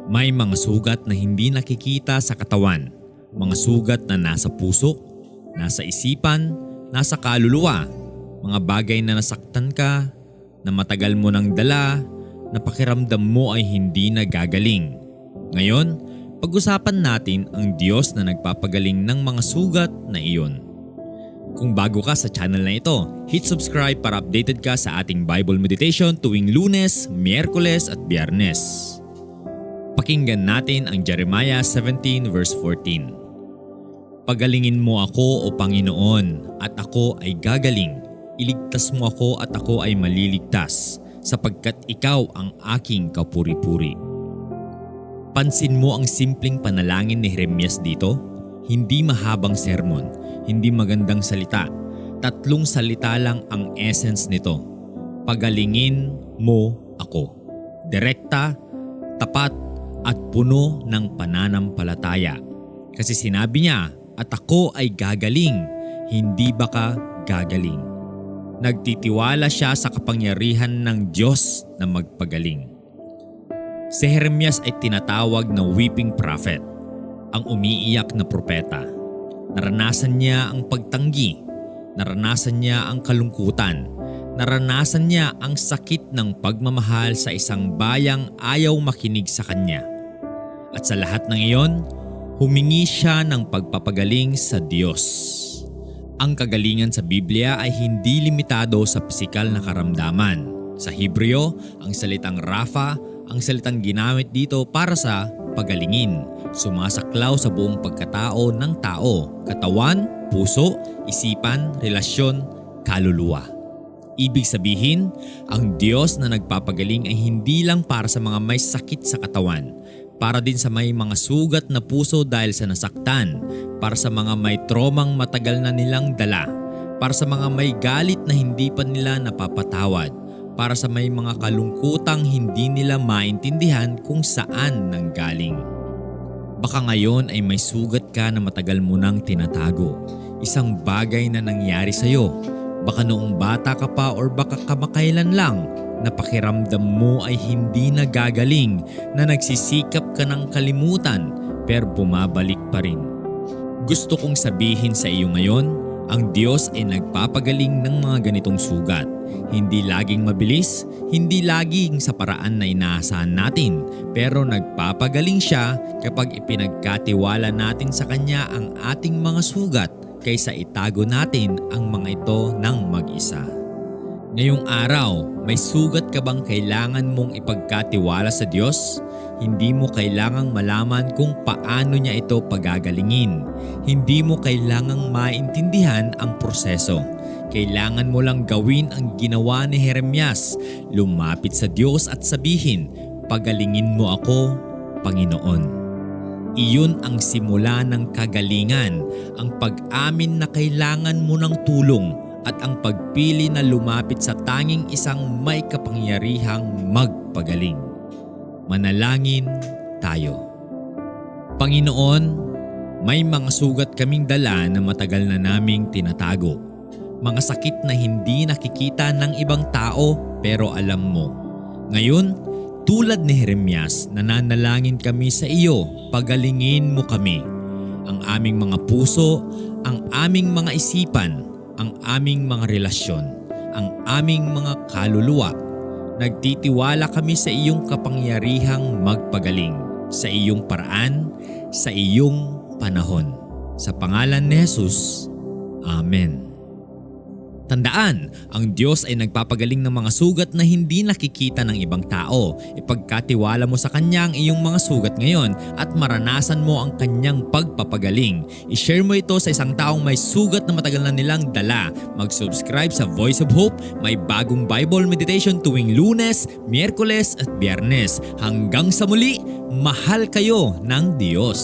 May mga sugat na hindi nakikita sa katawan, mga sugat na nasa puso, nasa isipan, nasa kaluluwa, mga bagay na nasaktan ka, na matagal mo nang dala, na pakiramdam mo ay hindi nagagaling. Ngayon, pag-usapan natin ang Diyos na nagpapagaling ng mga sugat na iyon. Kung bago ka sa channel na ito, hit subscribe para updated ka sa ating Bible meditation tuwing Lunes, Miyerkules at Biyernes. Pakinggan natin ang Jeremiah 17 verse 14. Pagalingin mo ako o Panginoon at ako ay gagaling. Iligtas mo ako at ako ay maliligtas sapagkat ikaw ang aking kapuri-puri. Pansin mo ang simpleng panalangin ni Jeremias dito? Hindi mahabang sermon, hindi magandang salita. 3 salita lang ang essence nito. Pagalingin mo ako. Direkta, tapat, at puno ng pananampalataya. Kasi sinabi niya, at ako ay gagaling, hindi baka gagaling. Nagtitiwala siya sa kapangyarihan ng Diyos na magpagaling. Si Jeremias ay tinatawag na weeping prophet, ang umiiyak na propeta. Naranasan niya ang pagtanggi, naranasan niya ang kalungkutan, naranasan niya ang sakit ng pagmamahal sa isang bayang ayaw makinig sa kanya. At sa lahat ng iyon, humingi siya ng pagpapagaling sa Diyos. Ang kagalingan sa Biblia ay hindi limitado sa pisikal na karamdaman. Sa Hebreo, ang salitang Rapha, ang salitang ginamit dito para sa pagalingin. Sumasaklaw sa buong pagkatao ng tao, katawan, puso, isipan, relasyon, kaluluwa. Ibig sabihin, ang Diyos na nagpapagaling ay hindi lang para sa mga may sakit sa katawan, para din sa may mga sugat na puso dahil sa nasaktan, para sa mga may tromang matagal na nilang dala, para sa mga may galit na hindi pa nila napapatawad, para sa may mga kalungkutang hindi nila maintindihan kung saan nanggaling. Baka ngayon ay may sugat ka na matagal mo nang tinatago, isang bagay na nangyari sa iyo. Baka noong bata ka pa or baka kamakailan lang na pakiramdam mo ay hindi nagagaling, na nagsisikap ka ng kalimutan pero bumabalik pa rin. Gusto kong sabihin sa iyo ngayon, ang Diyos ay nagpapagaling ng mga ganitong sugat. Hindi laging mabilis, hindi laging sa paraan na inaasahan natin, pero nagpapagaling siya kapag ipinagkatiwala natin sa Kanya ang ating mga sugat kaysa itago natin ang mga ito ng mag-isa. Ngayong araw, may sugat ka bang kailangan mong ipagkatiwala sa Diyos? Hindi mo kailangang malaman kung paano niya ito pagagalingin. Hindi mo kailangang maintindihan ang proseso. Kailangan mo lang gawin ang ginawa ni Jeremias. Lumapit sa Diyos at sabihin, pagalingin mo ako, Panginoon. Iyon ang simula ng kagalingan, ang pag-amin na kailangan mo ng tulong at ang pagpili na lumapit sa tanging isang may kapangyarihang magpagaling. Manalangin tayo. Panginoon, may mga sugat kaming dala na matagal na naming tinatago. Mga sakit na hindi nakikita ng ibang tao pero alam mo. Ngayon, tulad ni Jeremias, nananalangin kami sa iyo, pagalingin mo kami. Ang aming mga puso, ang aming mga isipan, ang aming mga relasyon, ang aming mga kaluluwa. Nagtitiwala kami sa iyong kapangyarihang magpagaling, sa iyong paraan, sa iyong panahon. Sa pangalan ni Jesus, Amen. Tandaan, ang Diyos ay nagpapagaling ng mga sugat na hindi nakikita ng ibang tao. Ipagkatiwala mo sa Kanya ang iyong mga sugat ngayon at maranasan mo ang Kanyang pagpapagaling. I-share mo ito sa isang taong may sugat na matagal na nilang dala. Mag-subscribe sa Voice of Hope. May bagong Bible meditation tuwing Lunes, Miyerkules at Biyernes. Hanggang sa muli, mahal kayo ng Diyos.